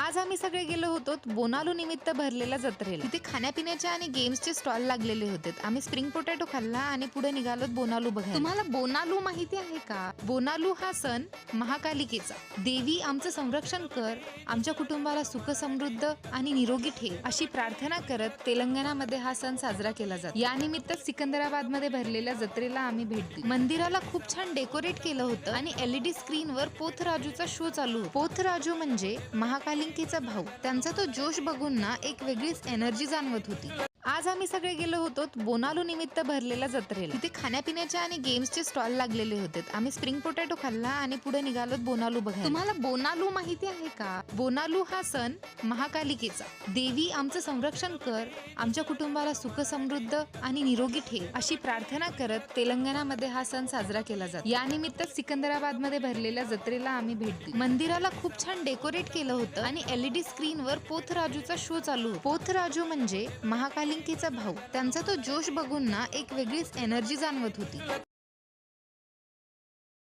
आज आम्ही सगळे गेलो होतो बोनालू निमित्त भरलेल्या जत्रेला. तिथे खाण्यापिण्याचे आणि गेम्सचे स्टॉल लागलेले होते. आम्ही स्प्रिंग पोटॅटो खाल्ला आणि पुढे निघालो बोनालू बघायला. तुम्हाला बोनालू माहिती आहे का? बोनालू हा सण महाकालिकेचा. देवी आमचं संरक्षण कर, आमच्या कुटुंबाला सुख समृद्ध आणि निरोगी ठेव अशी प्रार्थना करत तेलंगणामध्ये हा सण साजरा केला जातो. या निमित्त सिकंदराबाद मध्ये भरलेल्या जत्रेला आम्ही भेट दिली. मंदिराला खूप छान डेकोरेट केलं होतं आणि LED स्क्रीनवर पोथराजूचा शो चालू होता. पोथराजू म्हणजे महाकालिकेचा भाऊ. त्यांचा तो जोश बघून ना एक वेगळीच एनर्जी जाणवत होती. आज आम्ही सगळे गेलो होतो बोनालू निमित्त भरलेल्या जत्रेला. तिथे खाण्यापिण्याचे आणि गेम्सचे स्टॉल लागलेले होते. आम्ही स्प्रिंग पोटॅटो खाल्ला आणि पुढे निघालो बोनालू बघायला. तुम्हाला बोनालू माहिती आहे का? बोनालू हा सण महाकालिकेचा. देवी आमचं संरक्षण कर, आमच्या कुटुंबाला सुख समृद्ध आणि निरोगी ठेव अशी प्रार्थना करत तेलंगणामध्ये हा सण साजरा केला जातो. या निमित्त सिकंदराबाद मध्ये भरलेल्या जत्रेला आम्ही भेट दिली. मंदिराला खूप छान डेकोरेट केलं होतं आणि LED स्क्रीनवर पोथराजूचा शो चालू होता. पोथराजू म्हणजे महाकालिकेचा भाऊ. त्यांचा तो जोश बघून ना एक वेगळीच एनर्जी जाणवत होती.